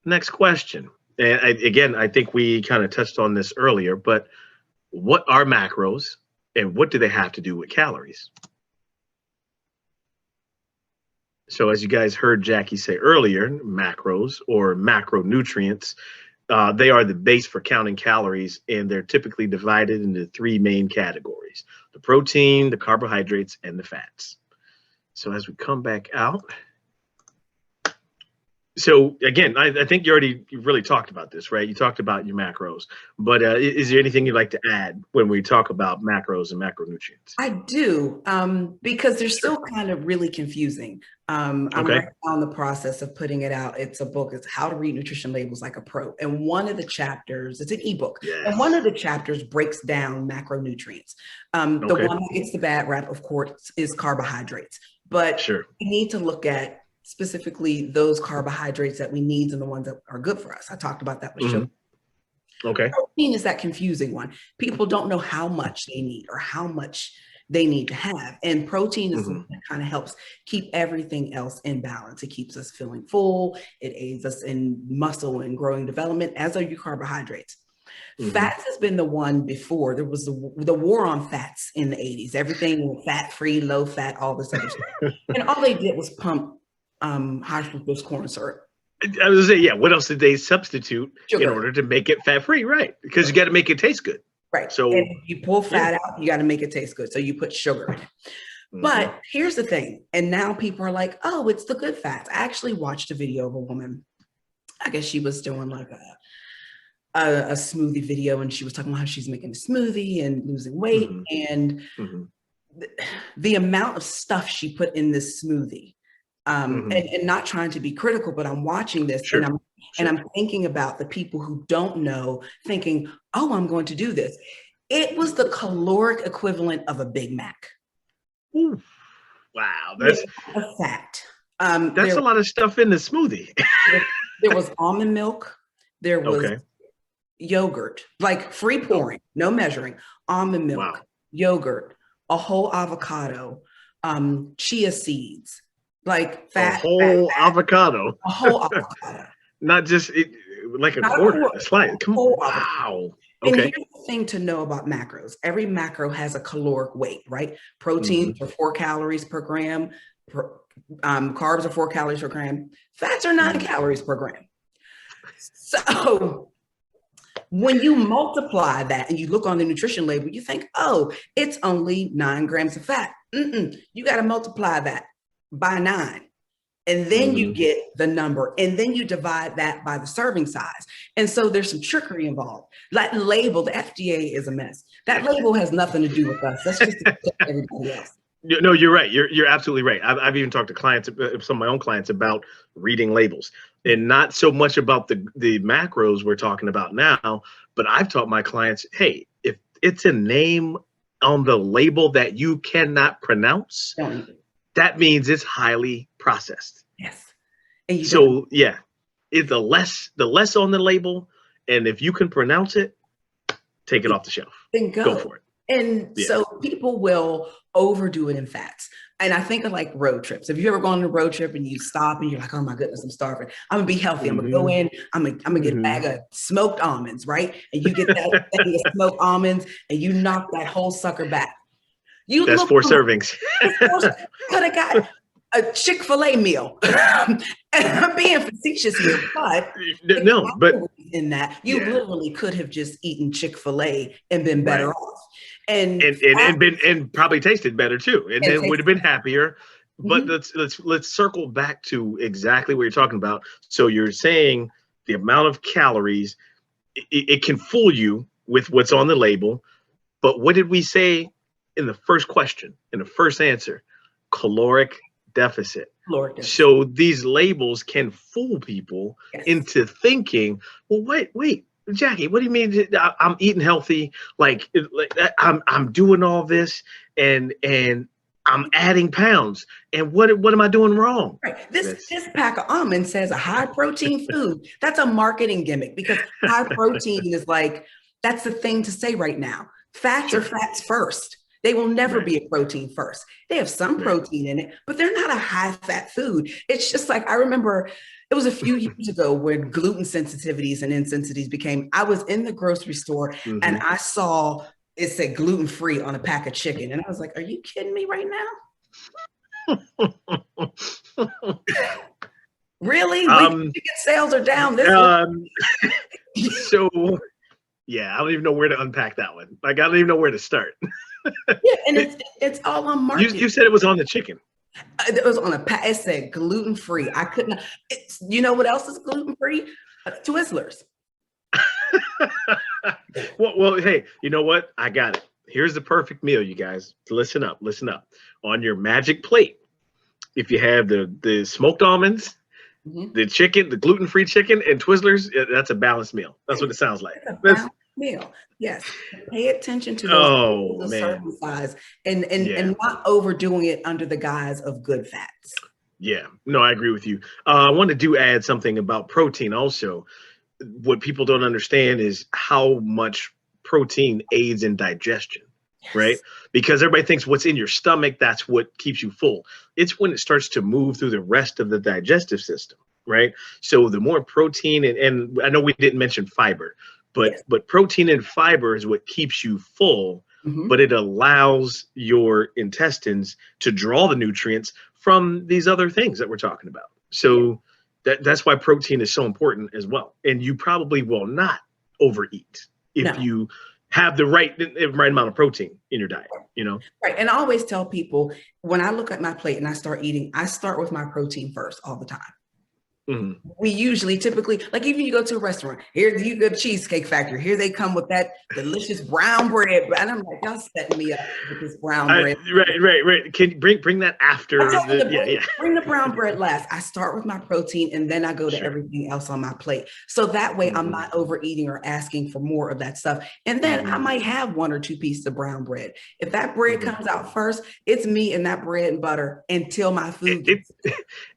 Next question. And again, I think we kind of touched on this earlier, but what are macros and what do they have to do with calories? So, as you guys heard Jackie say earlier, macros or macronutrients, they are the base for counting calories, and they're typically divided into three main categories: the protein, the carbohydrates, and the fats. So, as we come back out, so again, I think you really talked about this, right? You talked about your macros, but is there anything you'd like to add when we talk about macros and macronutrients? I do, because they're Sure. still kind of really confusing. I'm Okay. right now in the process of putting it out. It's a book. It's How to Read Nutrition Labels Like a Pro. And one of the chapters, it's an ebook, and one of Yes. the chapters breaks down macronutrients. The Okay. one that gets the bad rap, of course, is carbohydrates. But Sure. we need to look at specifically those carbohydrates that we need and the ones that are good for us. I talked about that with sugar. Hmm. Okay. Protein is that confusing one. People don't know how much they need or how much they need to have. And protein is the one Hmm. that kind of helps keep everything else in balance. It keeps us feeling full. It aids us in muscle and growing development, as are your carbohydrates. Hmm. Fats has been the one before. There was the war on fats in the 80s. Everything fat free, low fat, all this other stuff. And all they did was pump high fructose corn syrup, I was gonna say, yeah. What else did they substitute in sugar. order to make it fat free? Right, because you got to make it taste good. Right. And So, if you pull yeah. fat out, you got to make it taste good. So you put sugar in it. Hmm. But here's the thing. And now people are like, oh, it's the good fats. I actually watched a video of a woman. I guess she was doing like a smoothie video, and she was talking about how she's making a smoothie and losing weight. Hmm. And Hmm. the amount of stuff she put in this smoothie, Hmm. and not trying to be critical, but I'm watching this and Sure. I'm Sure. thinking about the people who don't know, thinking, oh, I'm going to do this. It was the caloric equivalent of a Big Mac. Ooh, wow, With a fact. that's a lot of stuff in the smoothie. There was almond milk, there was Okay. yogurt, like free Oh, pouring, no measuring, almond milk, wow. yogurt, a whole avocado, chia seeds, like A fat, whole avocado, a whole avocado, not just like a not a quarter, a quarter, a slice. Come, whole avocado. wow. And here's Okay. the thing to know about macros. Every macro has a caloric weight, right? Hmm. Proteins are 4 calories per gram. Carbs are 4 calories per gram. Fats are 9 calories per gram. So when you multiply that and you look on the nutrition label, you think, oh, it's only 9 grams of fat. You got to multiply that by 9. And then you Hmm. get the number, and then you divide that by the serving size. And so there's some trickery involved. That label, the FDA is a mess. That label has nothing to do with us. That's just to protect everybody else. No, you're right. You're absolutely right. I've even talked to clients, some of my own clients, about reading labels, and not so much about the macros we're talking about now. But I've taught my clients, hey, if it's a name on the label that you cannot pronounce, Don't eat it. that means it's highly processed. Yes. And you don't. So yeah, it's the less on the label, and if you can pronounce it, take it off the shelf. Then Go go. for it. And Yeah. so people will overdo it in fats. And I think of like road trips. Have you ever gone on a road trip and you stop and you're like, oh my goodness, I'm starving. I'm gonna be healthy. I'm gonna go Hmm. in, I'm gonna get a bag Hmm. of smoked almonds, right? And you get that thing of smoked almonds and you knock that whole sucker back. You That's look four on servings. could have got a Chick-fil-A meal. And I'm being facetious here, but the No, but calories in that, you yeah, literally could have just eaten Chick-fil-A and been better right. off. And And probably tasted better too, and and then would taste have been happier. But mhm. let's circle back to exactly what you're talking about. So you're saying the amount of calories, it can fool you with what's on the label. But what did we say in the first question, in the first answer? Caloric deficit. Lord deficit. So these labels can fool people Yes. into thinking, well, wait, Jackie, what do you mean I'm eating healthy? Like I'm doing all this and I'm adding pounds. And what am I doing wrong? Right. This That's this pack of almonds says a high protein food. That's a marketing gimmick because high protein is like that's the thing to say right now. Fats are sure. fats first. They will never Right. be a protein first. They have some Right. protein in it, but they're not a high fat food. It's just like I remember it was a few years ago when gluten sensitivities and insensitivities became, I was in the grocery store and I saw it said gluten free on a pack of chicken. And I was like, are you kidding me right now? Really? Chicken sales are down this so yeah, I don't even know where to unpack that one. Like, I don't even know where to start. Yeah, and it's all on marketing. You said it was on the chicken. It was on a pack. It said gluten free. I couldn't. You know what else is gluten free? Twizzlers. well, hey, you know what? I got it. Here's the perfect meal, you guys. Listen up. On your magic plate, if you have the smoked almonds, the chicken, the gluten-free chicken, and Twizzlers, that's a balanced meal. That's what it sounds like. That's a balanced meal. Yes. Pay attention to those serving size and not overdoing it under the guise of good fats. Yeah. No, I agree with you. I want to add something about protein also. What people don't understand is how much protein aids in digestion. Yes. Right? Because everybody thinks what's in your stomach, that's what keeps you full. It's when it starts to move through the rest of the digestive system, right? So the more protein, and I know we didn't mention fiber, but protein and fiber is what keeps you full, but it allows your intestines to draw the nutrients from these other things that we're talking about. So that's why protein is so important as well. And you probably will not overeat if you have the right amount of protein in your diet, Right. And I always tell people when I look at my plate and I start eating, I start with my protein first all the time. We usually typically, like even you go to a restaurant, here you go to Cheesecake Factory, here they come with that delicious brown bread. And I'm like, y'all setting me up with this brown bread. Right. Can you bring that after? Bring the brown bread last. I start with my protein and then I go to everything else on my plate. So that way I'm not overeating or asking for more of that stuff. And then I might have 1 or 2 pieces of brown bread. If that bread comes out first, it's me and that bread and butter until my food.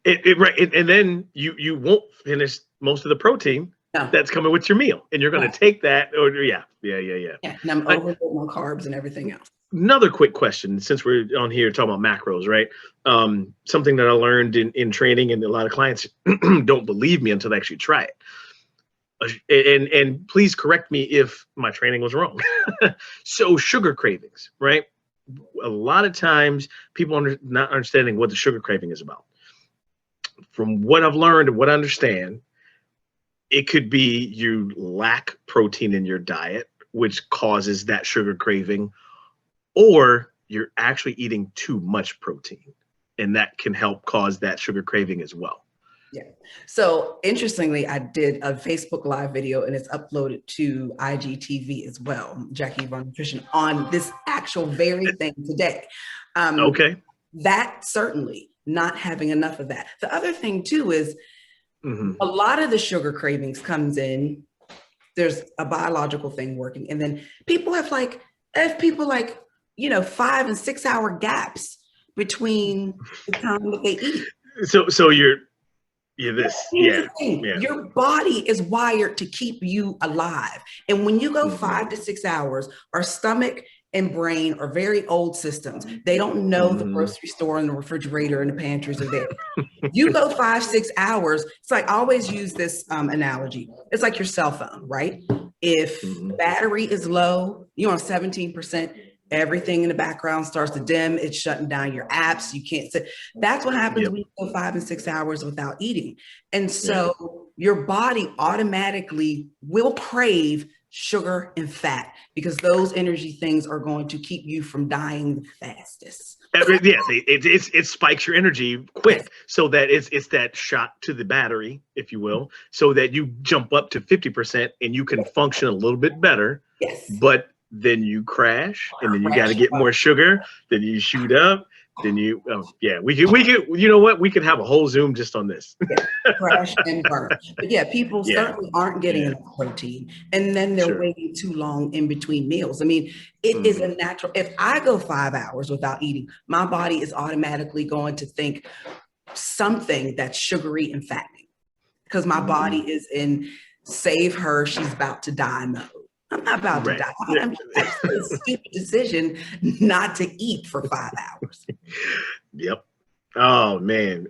And then you won't finish most of the protein that's coming with your meal, and you're going to take that. Yeah. And I'm overloading on carbs and everything else. Another quick question, since we're on here talking about macros, right? Something that I learned in training, and a lot of clients don't believe me until they actually try it. And please correct me if my training was wrong. So sugar cravings, right? A lot of times people are not understanding what the sugar craving is about. From what I've learned and what I understand, it could be you lack protein in your diet, which causes that sugar craving, or you're actually eating too much protein, and that can help cause that sugar craving as well. Yeah. So interestingly, I did a Facebook Live video and it's uploaded to IGTV as well, Jackie Yvonne Nutrition, on this actual very thing today. Okay. That certainly not having enough of that. The other thing too is a lot of the sugar cravings comes in, there's a biological thing working. And then people have 5 and 6 hour gaps between the time that they eat. So you're this, Your body is wired to keep you alive. And when you go 5 to 6 hours, our stomach and brain are very old systems. They don't know the grocery store and the refrigerator and the pantries are there. You go 5, 6 hours. It's like, I always use this analogy. It's like your cell phone, right? If the battery is low, you're on 17%, everything in the background starts to dim. It's shutting down your apps. You can't sit. That's what happens when you go 5 and 6 hours without eating. And so your body automatically will crave sugar and fat because those energy things are going to keep you from dying the fastest. It spikes your energy quick, so that it's that shot to the battery, if you will, so that you jump up to 50% and you can function a little bit better. Yes. But then you crash, and then you got to get more sugar. Then you shoot up. Then we could. You know what? We could have a whole Zoom just on this. Crash and burn. But people certainly aren't getting enough protein, and then they're waiting too long in between meals. I mean, it is a natural. If I go 5 hours without eating, my body is automatically going to think something that's sugary and fattening because my body is in save her, she's about to die mode. I'm not about to die. I'm just a stupid decision not to eat for 5 hours. Yep. Oh man.